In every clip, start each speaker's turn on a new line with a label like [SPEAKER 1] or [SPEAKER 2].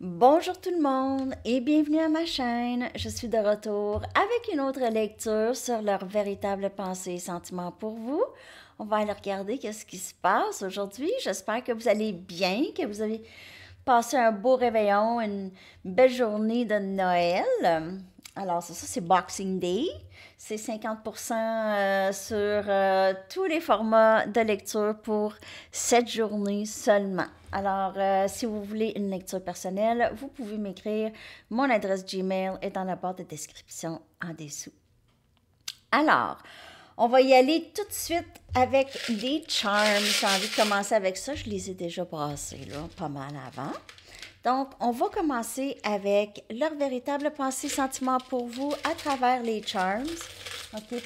[SPEAKER 1] Bonjour tout le monde et bienvenue à ma chaîne. Je suis de retour avec une autre lecture sur leurs véritables pensées et sentiments pour vous. On va aller regarder qu'est-ce qui se passe aujourd'hui. J'espère que vous allez bien, que vous avez passé un beau réveillon, une belle journée de Noël. Alors, c'est Boxing Day. C'est 50% sur tous les formats de lecture pour cette journée seulement. Alors, si vous voulez une lecture personnelle, vous pouvez m'écrire. Mon adresse Gmail est dans la barre de description en dessous. Alors, on va y aller tout de suite avec des charms. J'ai envie de commencer avec ça. Je les ai déjà brassés là, pas mal avant. Donc, on va commencer avec leur véritable pensée sentiment pour vous à travers les charms. OK,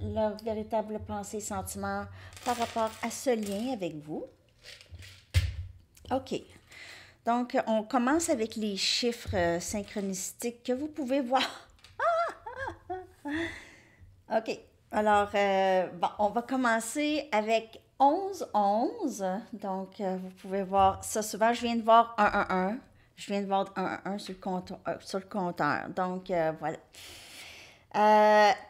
[SPEAKER 1] leur véritable pensée sentiment par rapport à ce lien avec vous. OK. Donc, on commence avec les chiffres synchronicistiques que vous pouvez voir. OK. Alors, bon, on va commencer avec 11-11. Donc, vous pouvez voir ça souvent. Je viens de voir 1-1-1. Je viens de voir 1-1-1 sur le compteur. Donc, voilà.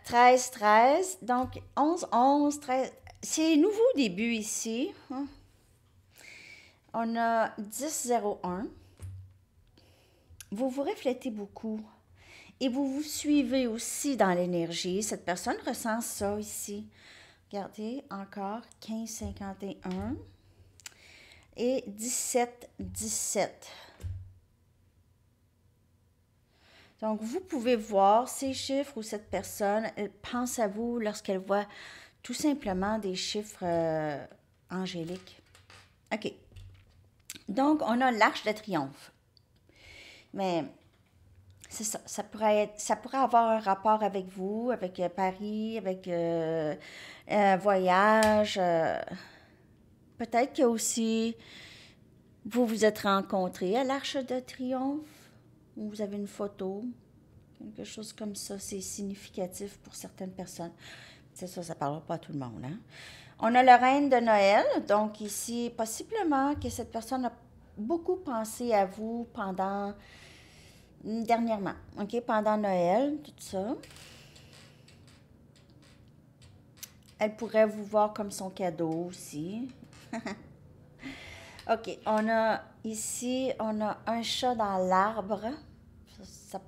[SPEAKER 1] 13-13. Donc, 11-11, 13. C'est nouveau début ici. Hein. On a 10-01. Vous vous reflétez beaucoup. Et vous vous suivez aussi dans l'énergie. Cette personne ressent ça ici. Regardez, encore 15-51 et 17-17. Donc, vous pouvez voir ces chiffres où cette personne elle pense à vous lorsqu'elle voit tout simplement des chiffres angéliques. OK. Donc, on a l'Arche de Triomphe. Mais c'est ça, ça pourrait avoir un rapport avec vous, avec Paris, avec un voyage. Peut-être que aussi vous vous êtes rencontrés à l'Arche de Triomphe, ou vous avez une photo, quelque chose comme ça. C'est significatif pour certaines personnes. C'est ça, ça ne parlera pas à tout le monde. Hein? On a le reine de Noël, donc ici, possiblement que cette personne a beaucoup pensé à vous dernièrement, OK, pendant Noël, tout ça. Elle pourrait vous voir comme son cadeau aussi. OK, on a un chat dans l'arbre. Ça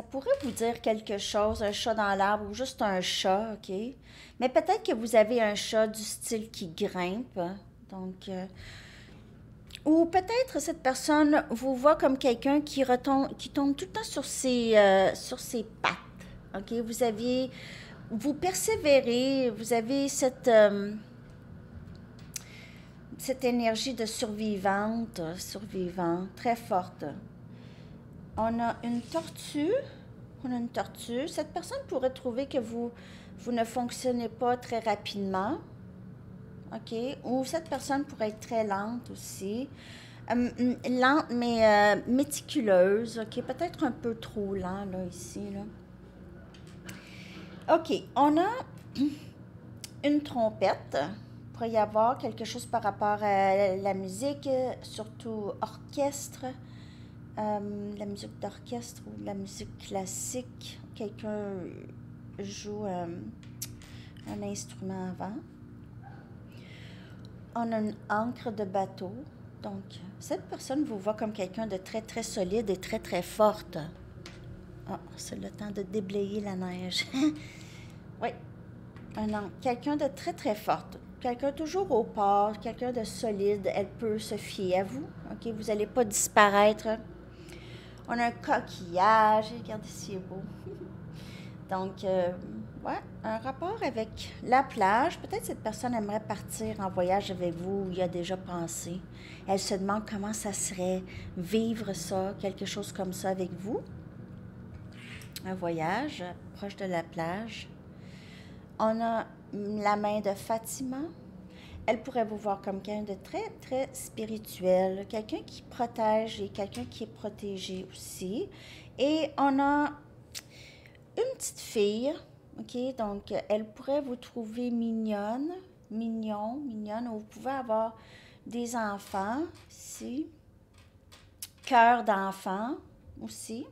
[SPEAKER 1] pourrait vous dire quelque chose, un chat dans l'arbre ou juste un chat, OK? Mais peut-être que vous avez un chat du style qui grimpe. Donc, ou peut-être cette personne vous voit comme quelqu'un qui tombe tout le temps sur ses pattes. OK? Vous persévérez, vous avez cette énergie de survivant, très forte. On a une tortue. Cette personne pourrait trouver que vous ne fonctionnez pas très rapidement. OK? Ou cette personne pourrait être très lente aussi. Lente, mais méticuleuse. OK? Peut-être un peu trop lent, là, ici, là. OK. On a une trompette. Il pourrait y avoir quelque chose par rapport à la musique, surtout orchestre. La musique d'orchestre ou la musique classique. Quelqu'un joue un instrument avant. On a une encre de bateau. Donc, cette personne vous voit comme quelqu'un de très, très solide et très, très forte. Ah, c'est le temps de déblayer la neige. Oui, quelqu'un de très, très forte. Quelqu'un toujours au port, quelqu'un de solide. Elle peut se fier à vous. OK, vous n'allez pas disparaître. On a un coquillage. Regardez, c'est beau. Donc, ouais, un rapport avec la plage. Peut-être cette personne aimerait partir en voyage avec vous ou y a déjà pensé. Elle se demande comment ça serait vivre ça, quelque chose comme ça avec vous. Un voyage proche de la plage. On a la main de Fatima. Elle pourrait vous voir comme quelqu'un de très, très spirituel, quelqu'un qui protège et quelqu'un qui est protégé aussi. Et on a une petite fille, OK? Donc, elle pourrait vous trouver mignonne, mignonne, ou vous pouvez avoir des enfants ici. cœur d'enfant aussi.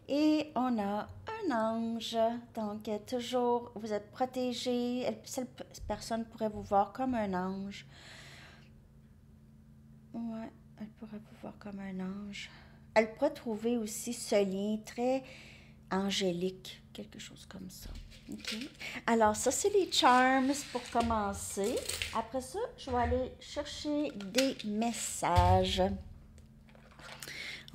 [SPEAKER 1] Et on a un ange, donc toujours, vous êtes protégé. Cette personne pourrait vous voir comme un ange. Ouais, elle pourrait vous voir comme un ange. Elle pourrait trouver aussi ce lien très angélique, quelque chose comme ça. OK. Alors, ça, c'est les charms pour commencer. Après ça, je vais aller chercher des messages.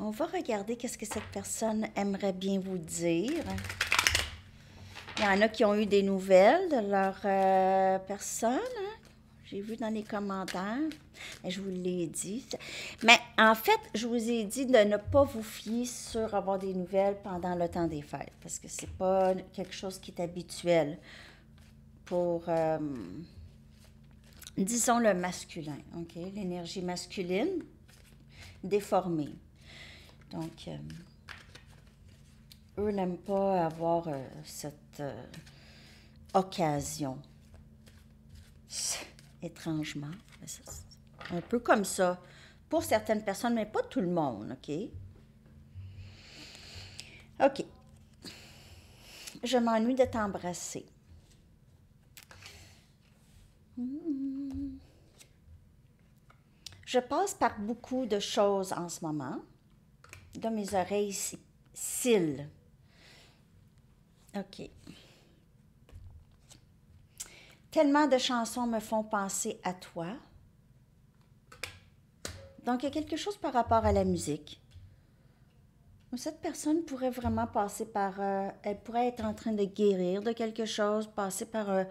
[SPEAKER 1] On va regarder qu'est-ce que cette personne aimerait bien vous dire. Il y en a qui ont eu des nouvelles de leur personne, hein? J'ai vu dans les commentaires. Mais je vous l'ai dit. Mais en fait, je vous ai dit de ne pas vous fier sur avoir des nouvelles pendant le temps des fêtes. Parce que c'est pas quelque chose qui est habituel pour, disons, le masculin. OK? L'énergie masculine déformée. Donc, eux n'aiment pas avoir cette occasion. Étrangement. Un peu comme ça. Pour certaines personnes, mais pas tout le monde, OK? OK. Je m'ennuie de t'embrasser. Je passe par beaucoup de choses en ce moment. Dans mes oreilles cils. OK. Tellement de chansons me font penser à toi. Donc, il y a quelque chose par rapport à la musique. Cette personne pourrait vraiment passer par... elle pourrait être en train de guérir de quelque chose, passer par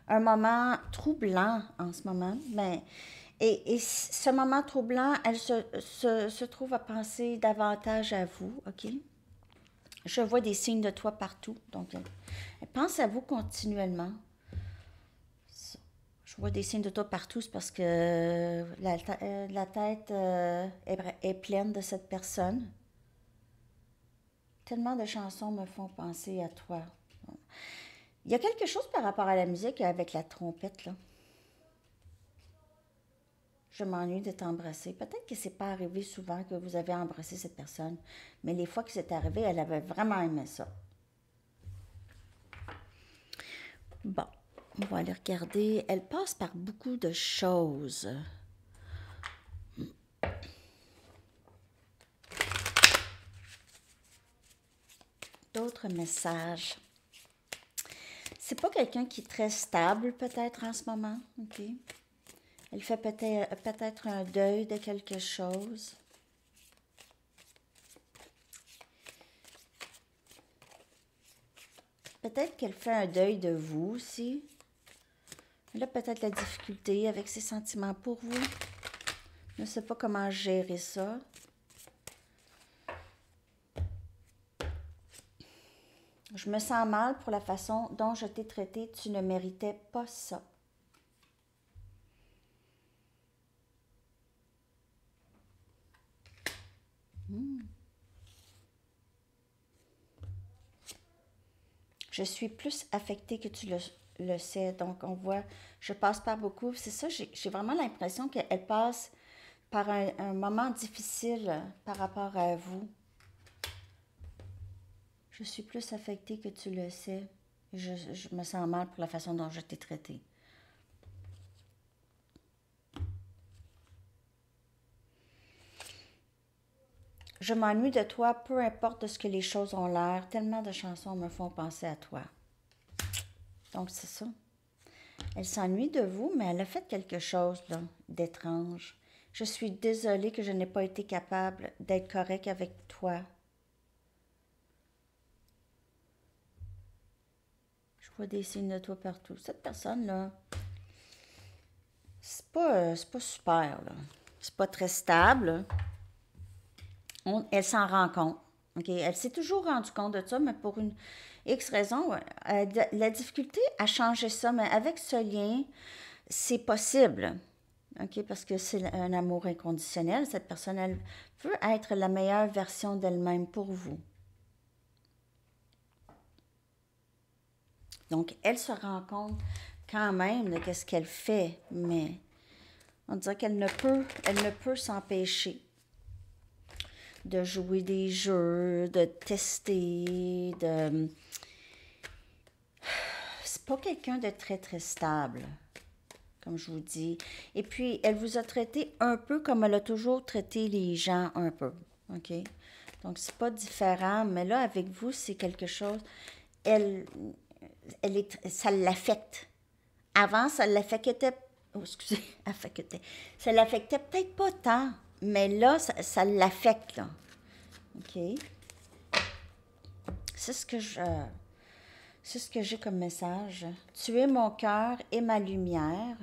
[SPEAKER 1] un moment troublant en ce moment. Mais, et ce moment troublant, elle se trouve à penser davantage à vous, OK? Je vois des signes de toi partout. Donc, elle pense à vous continuellement. Je vois des signes de toi partout, c'est parce que la tête est pleine de cette personne. Tellement de chansons me font penser à toi. Il y a quelque chose par rapport à la musique avec la trompette, là. Je m'ennuie de t'embrasser. Peut-être que c'est pas arrivé souvent que vous avez embrassé cette personne, mais les fois que c'est arrivé, elle avait vraiment aimé ça. Bon, on va aller regarder. Elle passe par beaucoup de choses. D'autres messages. C'est pas quelqu'un qui est très stable, peut-être, en ce moment. OK? Elle fait peut-être un deuil de quelque chose. Peut-être qu'elle fait un deuil de vous aussi. Elle a peut-être la difficulté avec ses sentiments pour vous. Je ne sais pas comment gérer ça. Je me sens mal pour la façon dont je t'ai traité. Tu ne méritais pas ça. Je suis plus affectée que tu le sais. Donc, on voit, je passe par beaucoup. C'est ça, j'ai vraiment l'impression qu'elle passe par un moment difficile par rapport à vous. Je suis plus affectée que tu le sais. Je me sens mal pour la façon dont je t'ai traité. Je m'ennuie de toi, peu importe de ce que les choses ont l'air. Tellement de chansons me font penser à toi. Donc, c'est ça. Elle s'ennuie de vous, mais elle a fait quelque chose là, d'étrange. Je suis désolée que je n'ai pas été capable d'être correcte avec toi. Je vois des signes de toi partout. Cette personne-là, c'est pas super, là. C'est pas très stable. Elle s'en rend compte. Okay? Elle s'est toujours rendue compte de ça, mais pour une X raison, la difficulté à changer ça, mais avec ce lien, c'est possible. Okay? Parce que c'est un amour inconditionnel. Cette personne, elle veut être la meilleure version d'elle-même pour vous. Donc, elle se rend compte quand même de ce qu'elle fait, mais on dirait qu'elle ne peut s'empêcher. de jouer des jeux, de tester, de... C'est pas quelqu'un de très, très stable, comme je vous dis. Et puis, elle vous a traité un peu comme elle a toujours traité les gens un peu, OK? Donc, c'est pas différent, mais là, avec vous, c'est quelque chose... Elle, ça l'affecte. Avant, ça l'affectait... Oh, excusez, affectait. Ça l'affectait peut-être pas tant, mais là, ça l'affecte, là. OK? C'est ce que je... C'est ce que j'ai comme message. Tu es mon cœur et ma lumière.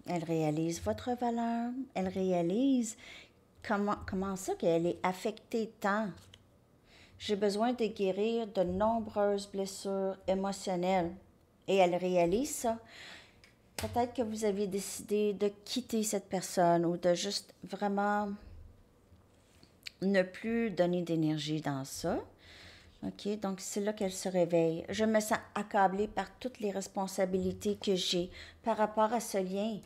[SPEAKER 1] Elle réalise votre valeur. Elle réalise comment ça qu'elle est affectée tant. J'ai besoin de guérir de nombreuses blessures émotionnelles. Et elle réalise ça. Peut-être que vous aviez décidé de quitter cette personne ou de juste vraiment ne plus donner d'énergie dans ça. OK, donc c'est là qu'elle se réveille. Je me sens accablée par toutes les responsabilités que j'ai par rapport à ce lien.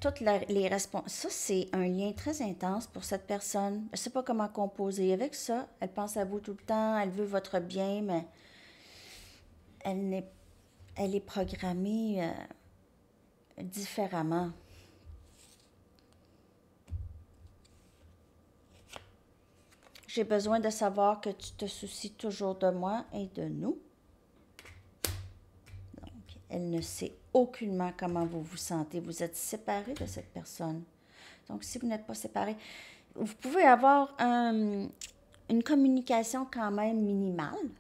[SPEAKER 1] Ça, c'est un lien très intense pour cette personne. Elle ne sait pas comment composer avec ça. Elle pense à vous tout le temps, elle veut votre bien, mais elle est programmée différemment. J'ai besoin de savoir que tu te soucies toujours de moi et de nous. Donc, elle ne sait aucunement comment vous vous sentez. Vous êtes séparés de cette personne. Donc, si vous n'êtes pas séparés, vous pouvez avoir une communication quand même minimale.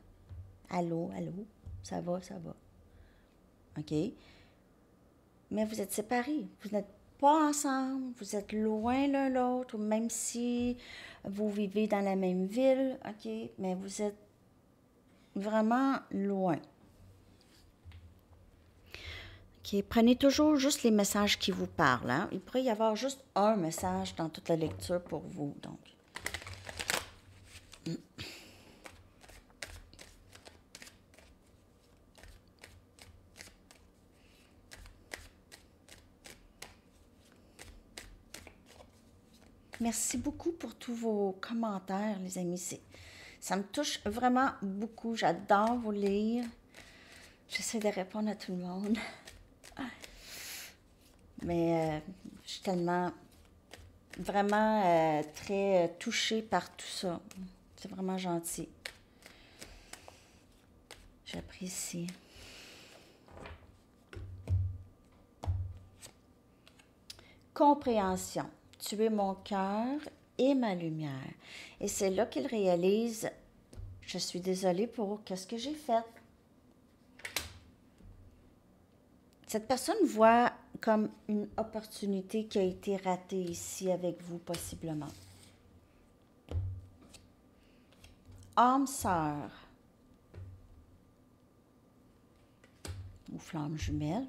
[SPEAKER 1] Allô, allô, ça va, ça va. OK? Mais vous êtes séparés. Vous n'êtes pas ensemble, vous êtes loin l'un l'autre, même si vous vivez dans la même ville, OK? Mais vous êtes vraiment loin. OK? Prenez toujours juste les messages qui vous parlent. Hein? Il pourrait y avoir juste un message dans toute la lecture pour vous, donc. Merci beaucoup pour tous vos commentaires, les amis. Ça me touche vraiment beaucoup. J'adore vous lire. J'essaie de répondre à tout le monde. Mais je suis tellement, vraiment très touchée par tout ça. C'est vraiment gentil. J'apprécie. Compréhension. Tu es mon cœur et ma lumière. Et c'est là qu'il réalise, je suis désolée pour qu'est-ce que j'ai fait. Cette personne voit comme une opportunité qui a été ratée ici avec vous, possiblement. Âme sœur ou flamme jumelle,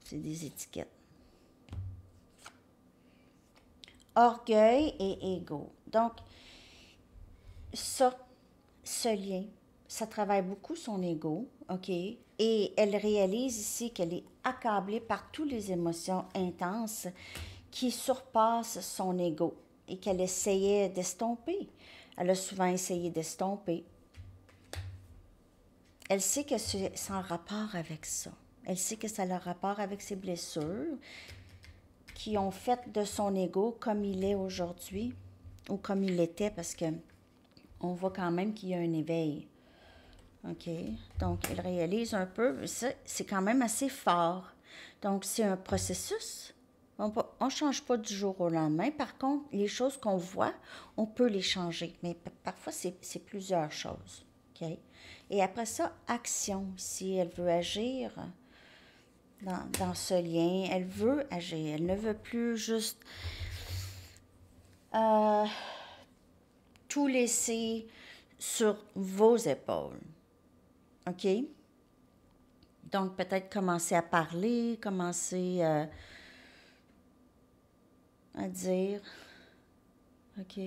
[SPEAKER 1] c'est des étiquettes. Orgueil et ego. Donc, ça, ce lien, ça travaille beaucoup son ego, OK? Et elle réalise ici qu'elle est accablée par toutes les émotions intenses qui surpassent son ego et qu'elle essayait d'estomper. Elle a souvent essayé d'estomper. Elle sait que c'est en rapport avec ça. Elle sait que ça a rapport avec ses blessures qui ont fait de son ego comme il est aujourd'hui ou comme il était parce que on voit quand même qu'il y a un éveil. OK? Donc, elle réalise un peu, c'est quand même assez fort. Donc, c'est un processus. On ne change pas du jour au lendemain. Par contre, les choses qu'on voit, on peut les changer. Mais parfois, c'est plusieurs choses. OK? Et après ça, action. Si elle veut agir dans ce lien, elle veut agir. Elle ne veut plus juste tout laisser sur vos épaules. OK? Donc, peut-être commencer à parler, commencer à dire, OK?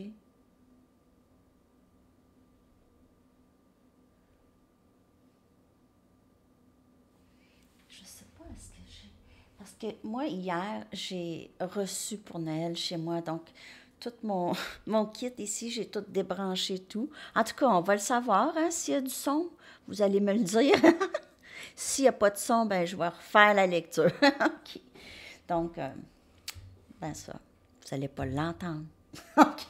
[SPEAKER 1] Je sais pas, est-ce que j'ai... Parce que moi, hier, j'ai reçu pour Noël chez moi, donc tout mon kit ici, j'ai tout débranché, tout. En tout cas, on va le savoir, hein, s'il y a du son, vous allez me le dire. S'il n'y a pas de son, ben je vais refaire la lecture. OK. Donc, ben ça, vous n'allez pas l'entendre. OK.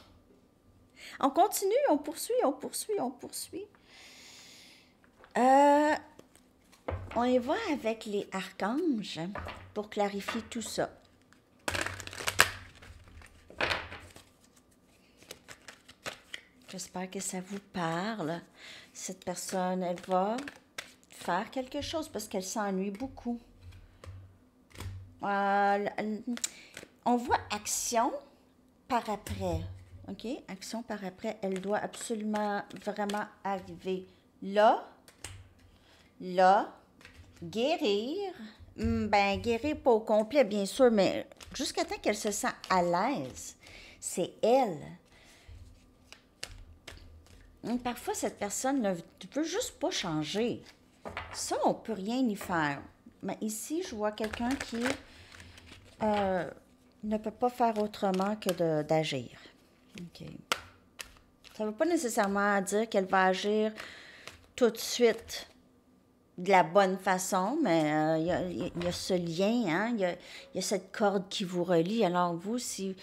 [SPEAKER 1] On continue, on poursuit, on poursuit, on poursuit. On y va avec les archanges pour clarifier tout ça. J'espère que ça vous parle. Cette personne, elle va faire quelque chose parce qu'elle s'ennuie beaucoup. On voit action par après. OK? Action par après. Elle doit absolument vraiment arriver là, guérir. Ben, guérir pas au complet, bien sûr, mais jusqu'à temps qu'elle se sent à l'aise. C'est elle. Parfois, cette personne ne veut juste pas changer. Ça, on ne peut rien y faire. Mais ici, je vois quelqu'un qui ne peut pas faire autrement que d'agir. OK. Ça ne veut pas nécessairement dire qu'elle va agir tout de suite de la bonne façon, mais il y a ce lien, hein? Il y a cette corde qui vous relie. Alors vous, si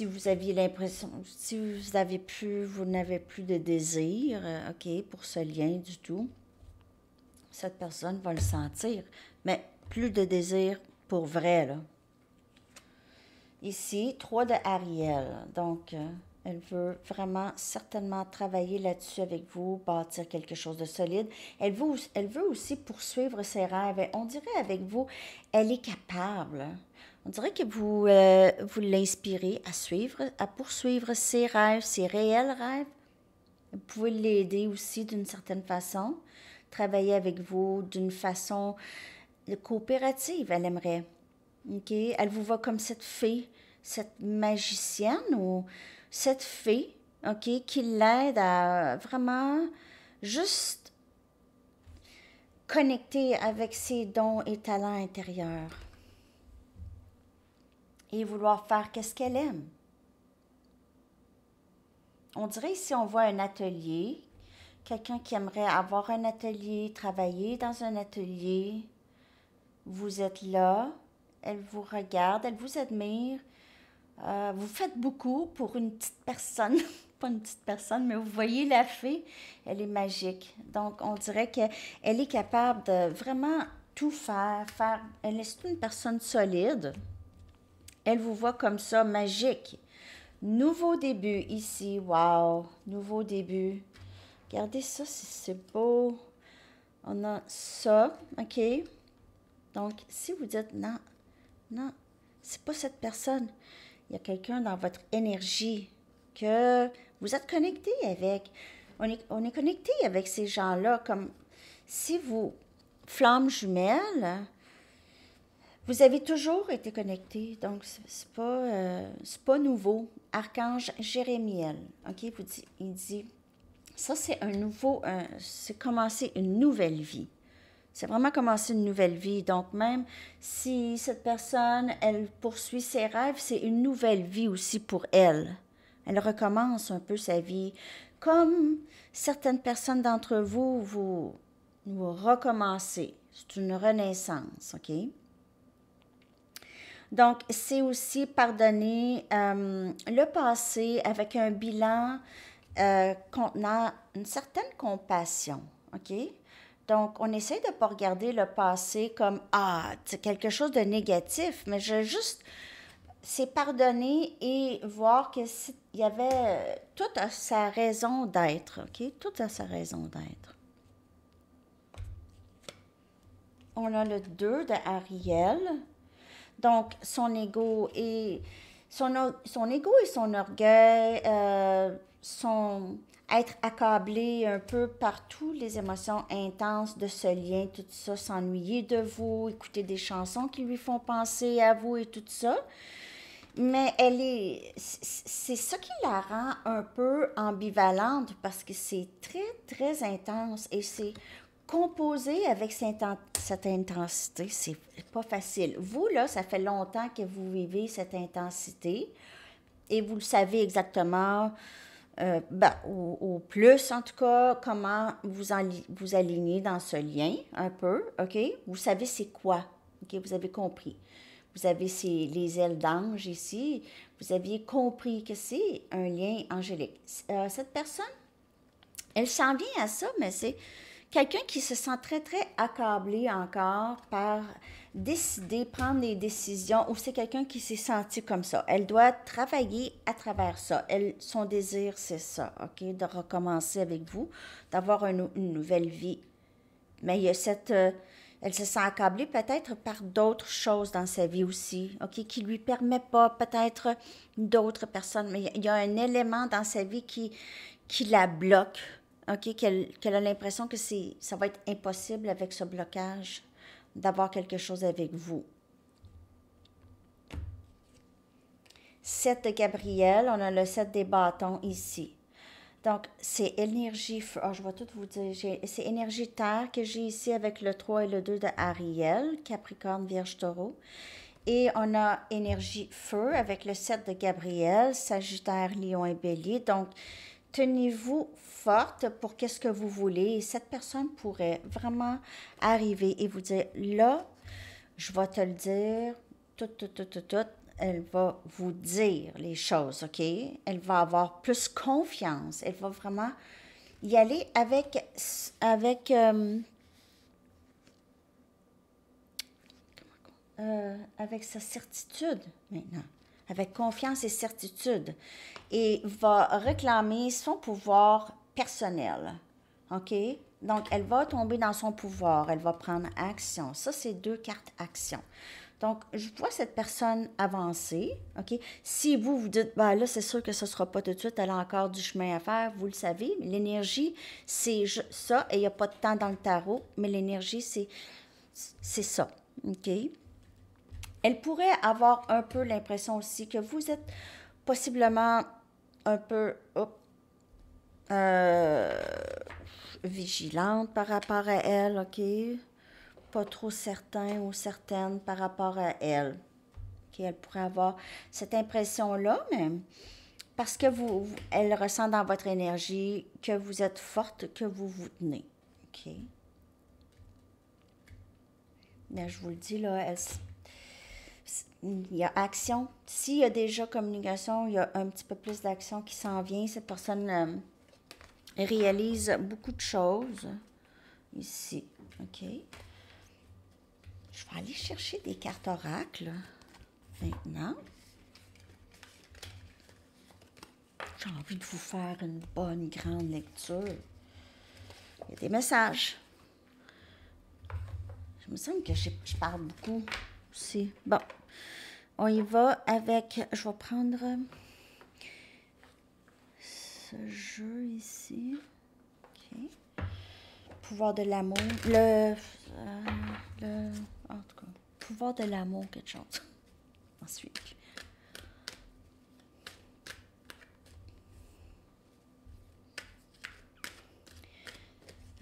[SPEAKER 1] vous aviez l'impression, si vous n'avez plus de désir, OK, pour ce lien du tout, cette personne va le sentir, mais plus de désir pour vrai, là. Ici, 3 de Ariel, donc elle veut vraiment certainement travailler là-dessus avec vous, bâtir quelque chose de solide. Elle veut aussi poursuivre ses rêves. Et on dirait avec vous, elle est capable. On dirait que vous l'inspirez à poursuivre ses rêves, ses réels rêves. Vous pouvez l'aider aussi d'une certaine façon, travailler avec vous d'une façon coopérative, elle aimerait. OK? Elle vous voit comme cette fée, cette magicienne ou cette fée, OK, qui l'aide à vraiment juste connecter avec ses dons et talents intérieurs et vouloir faire qu'est-ce qu'elle aime. On dirait ici, on voit un atelier, quelqu'un qui aimerait avoir un atelier, travailler dans un atelier. Vous êtes là, elle vous regarde, elle vous admire. Vous faites beaucoup pour une petite personne, pas une petite personne, mais vous voyez la fée, elle est magique. Donc, on dirait qu'elle est capable de vraiment tout faire. Elle est une personne solide. Elle vous voit comme ça, magique. Nouveau début ici, wow, nouveau début. Regardez ça, c'est beau. On a ça, OK? Donc, si vous dites non, c'est pas cette personne. Il y a quelqu'un dans votre énergie que vous êtes connecté avec. On est connecté avec ces gens-là comme si vous, flammes jumelles, vous avez toujours été connectés. Donc, c'est pas nouveau. Archange Jérémiel, OK? Il dit, ça c'est c'est commencer une nouvelle vie. C'est vraiment commencer une nouvelle vie. Donc, même si cette personne, elle poursuit ses rêves, c'est une nouvelle vie aussi pour elle. Elle recommence un peu sa vie. Comme certaines personnes d'entre vous, vous recommencez. C'est une renaissance, OK? Donc, c'est aussi pardonner le passé avec un bilan contenant une certaine compassion, OK? Donc, on essaie de ne pas regarder le passé comme « Ah, c'est quelque chose de négatif », mais c'est pardonner et voir qu'il y avait tout à sa raison d'être, OK? Tout à sa raison d'être. On a le 2 de Ariel. Donc, son ego et son orgueil, être accablé un peu par toutes les émotions intenses de ce lien, tout ça, s'ennuyer de vous, écouter des chansons qui lui font penser à vous et tout ça. Mais c'est ça qui la rend un peu ambivalente parce que c'est très, très intense et c'est composer avec cette intensité, c'est pas facile. Vous, là, ça fait longtemps que vous vivez cette intensité et vous le savez exactement, au plus, en tout cas, comment vous aligner dans ce lien, un peu, OK? Vous savez c'est quoi, OK? Vous avez compris. Vous avez les ailes d'ange ici. Vous aviez compris que c'est un lien angélique. Cette personne, elle s'en vient à ça, mais c'est quelqu'un qui se sent très, très accablé encore par décider, prendre des décisions, ou c'est quelqu'un qui s'est senti comme ça. Elle doit travailler à travers ça. Son désir, c'est ça, OK? De recommencer avec vous, d'avoir une nouvelle vie. Mais il y a elle se sent accablée peut-être par d'autres choses dans sa vie aussi, OK, qui lui permet pas, peut-être d'autres personnes, mais il y a un élément dans sa vie qui la bloque, OK, qu'elle a l'impression que ça va être impossible avec ce blocage d'avoir quelque chose avec vous. 7 de Gabriel, on a le 7 des bâtons ici. Donc, c'est énergie, je vais tout vous dire, c'est énergie terre que j'ai ici avec le 3 et le 2 de Ariel, Capricorne, Vierge, Taureau. Et on a énergie feu avec le 7 de Gabriel, Sagittaire, Lion et Bélier. Donc, tenez-vous forte pour qu'est-ce que vous voulez. Et cette personne pourrait vraiment arriver et vous dire, là, je vais te le dire, tout. Elle va vous dire les choses, OK? Elle va avoir plus confiance. Elle va vraiment y aller avec sa certitude maintenant, avec confiance et certitude, et va réclamer son pouvoir personnel, OK? Donc, elle va tomber dans son pouvoir, elle va prendre action. Ça, c'est 2 cartes action. Donc, je vois cette personne avancer, OK? Si vous dites, ben là, c'est sûr que ce ne sera pas tout de suite, elle a encore du chemin à faire, vous le savez, l'énergie, c'est ça, et il n'y a pas de temps dans le tarot, mais l'énergie, c'est ça, OK? Elle pourrait avoir un peu l'impression aussi que vous êtes possiblement un peu vigilante par rapport à elle, OK? Pas trop certain ou certaine par rapport à elle. OK? Elle pourrait avoir cette impression-là, mais parce que elle ressent dans votre énergie que vous êtes forte, que vous vous tenez. OK? Mais je vous le dis, là, il y a action. S'il y a déjà communication, il y a un petit peu plus d'action qui s'en vient. Cette personne réalise beaucoup de choses ici. OK? Je vais aller chercher des cartes oracles maintenant. J'ai envie de vous faire une bonne grande lecture. Il y a des messages. Je me semble que je parle beaucoup aussi. Bon, on y va avec... Je vais prendre ce jeu ici. OK. Pouvoir de l'amour. En tout cas, pouvoir de l'amour, quelque chose. Ensuite.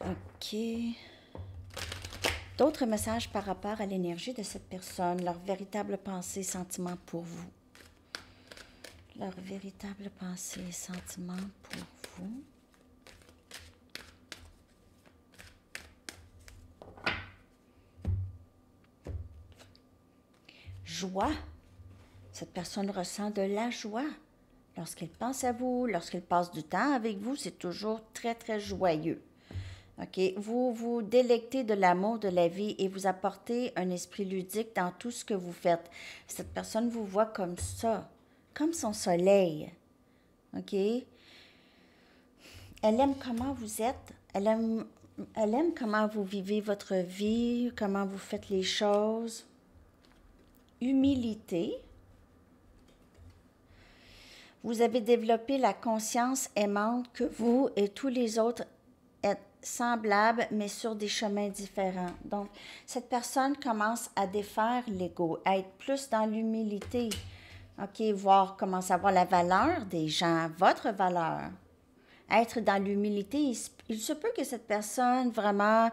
[SPEAKER 1] OK. D'autres messages par rapport à l'énergie de cette personne, leur véritable pensée et sentiment pour vous. Leur véritable pensée et sentiment pour vous. Joie. Cette personne ressent de la joie. Lorsqu'elle pense à vous, lorsqu'elle passe du temps avec vous, c'est toujours très, très joyeux. OK? Vous vous délectez de l'amour de la vie et vous apportez un esprit ludique dans tout ce que vous faites. Cette personne vous voit comme ça, comme son soleil. OK? Elle aime comment vous êtes. Elle aime comment vous vivez votre vie, comment vous faites les choses. Humilité. Vous avez développé la conscience aimante que vous et tous les autres êtes semblables, mais sur des chemins différents. Donc, cette personne commence à défaire l'ego, à être plus dans l'humilité. OK, commence à voir la valeur des gens, votre valeur. être dans l'humilité. Il se peut que cette personne vraiment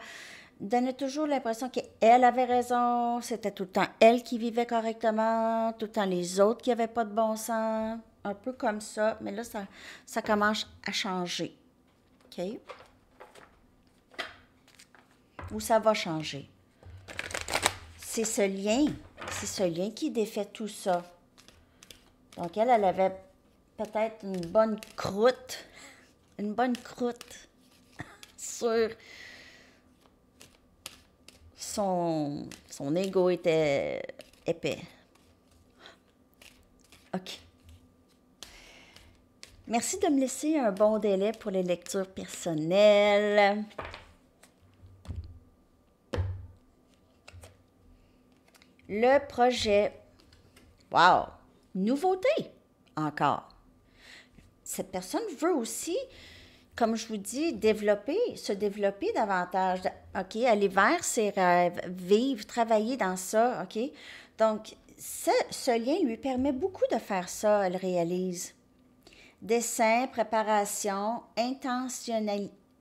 [SPEAKER 1] donnait toujours l'impression qu'elle avait raison, c'était tout le temps elle qui vivait correctement, tout le temps les autres qui n'avaient pas de bon sens, un peu comme ça, mais là, ça commence à changer. OK? Ou ça va changer. C'est ce lien qui défait tout ça. Donc, elle avait peut-être une bonne croûte sur son ego était épais. OK. Merci de me laisser un bon délai pour les lectures personnelles. Le projet. Wow! Nouveauté, encore. Cette personne veut aussi, comme je vous dis, se développer davantage. OK? Aller vers ses rêves, vivre, travailler dans ça. OK? Donc, ce lien lui permet beaucoup de faire ça, elle réalise. Dessin, préparation,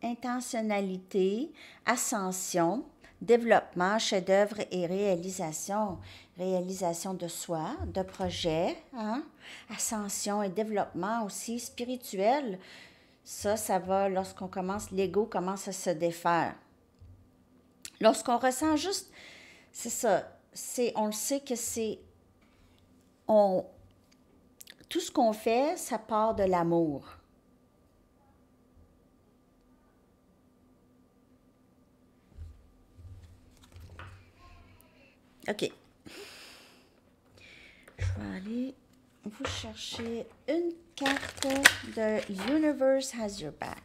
[SPEAKER 1] intentionnalité, ascension, développement, chef-d'œuvre et réalisation. Réalisation de soi, de projet, hein? Ascension et développement aussi spirituel. Ça va lorsqu'on commence, l'ego commence à se défaire. Lorsqu'on ressent juste, c'est ça, on le sait que tout ce qu'on fait, ça part de l'amour. OK. Je vais aller vous chercher une carte de Universe Has Your Back.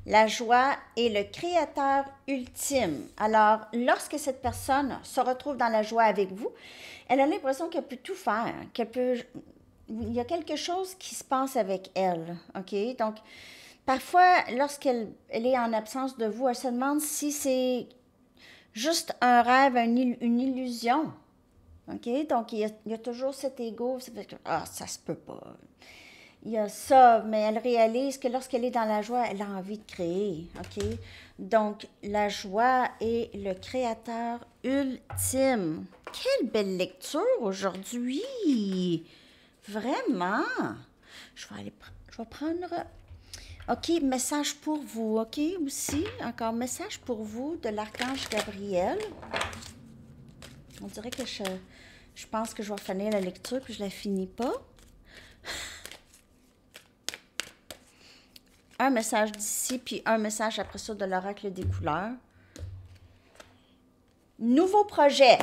[SPEAKER 1] La joie est le créateur ultime. Alors, lorsque cette personne se retrouve dans la joie avec vous, elle a l'impression qu'elle peut tout faire, il y a quelque chose qui se passe avec elle, OK? Donc, parfois, lorsqu'elle est en absence de vous, elle se demande si c'est juste un rêve, une illusion, OK? Donc, il y a toujours cet ego, ça se peut pas. Il y a ça, mais elle réalise que lorsqu'elle est dans la joie, elle a envie de créer, OK? Donc, la joie est le créateur ultime. Quelle belle lecture aujourd'hui! Vraiment! Je vais prendre... OK, message pour vous, OK? Aussi, encore message pour vous de l'archange Gabriel. On dirait que je pense que je vais finir la lecture, puis je la finis pas. Un message d'ici, puis un message après ça de l'oracle des couleurs. Nouveau projet.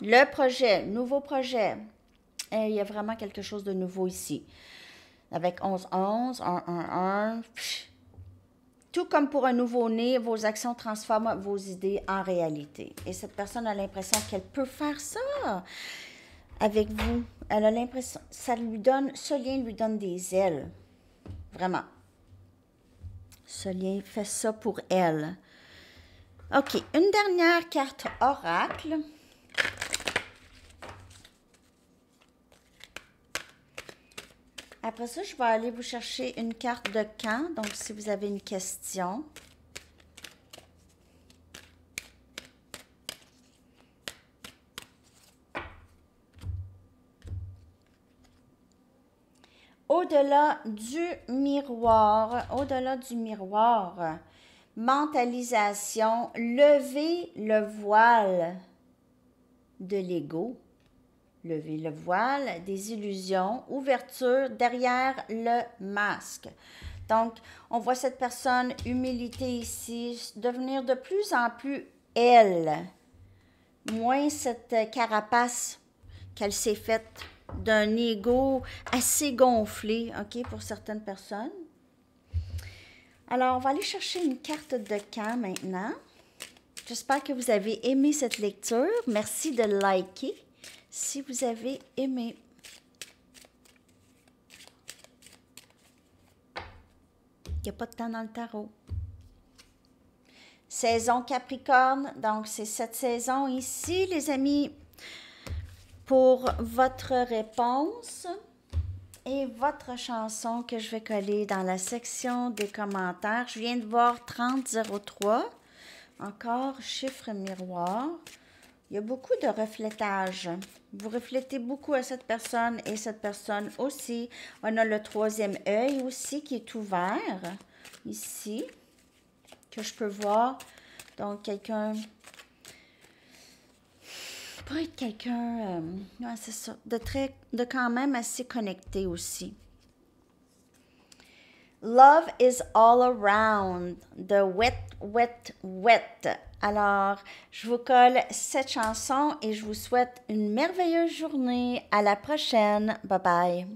[SPEAKER 1] Nouveau projet. Et il y a vraiment quelque chose de nouveau ici. Avec 11-11, 1-1-1. Tout comme pour un nouveau-né, vos actions transforment vos idées en réalité. Et cette personne a l'impression qu'elle peut faire ça avec vous. Elle a l'impression, ce lien lui donne des ailes. Vraiment. Ce lien fait ça pour elle. OK, une dernière carte oracle. Après ça, je vais aller vous chercher une carte de camp. Donc, si vous avez une question. Au-delà du miroir, mentalisation, lever le voile de l'ego, lever le voile des illusions, ouverture derrière le masque. Donc, on voit cette personne, humilité ici, devenir de plus en plus elle, moins cette carapace qu'elle s'est faite d'un ego assez gonflé, OK, pour certaines personnes. Alors, on va aller chercher une carte de camp maintenant. J'espère que vous avez aimé cette lecture. Merci de liker si vous avez aimé. Il n'y a pas de temps dans le tarot. Saison Capricorne, donc c'est cette saison ici, les amis, pour votre réponse et votre chanson que je vais coller dans la section des commentaires. Je viens de voir 3003, encore chiffre miroir. Il y a beaucoup de reflétage. Vous reflétez beaucoup à cette personne et cette personne aussi. On a le troisième œil aussi qui est ouvert ici, que je peux voir. Donc, quelqu'un pourrait être quelqu'un, ouais, c'est ça, de quand même assez connecté aussi. Love is all around, the wet, wet, wet. Alors, je vous colle cette chanson et je vous souhaite une merveilleuse journée. À la prochaine. Bye bye.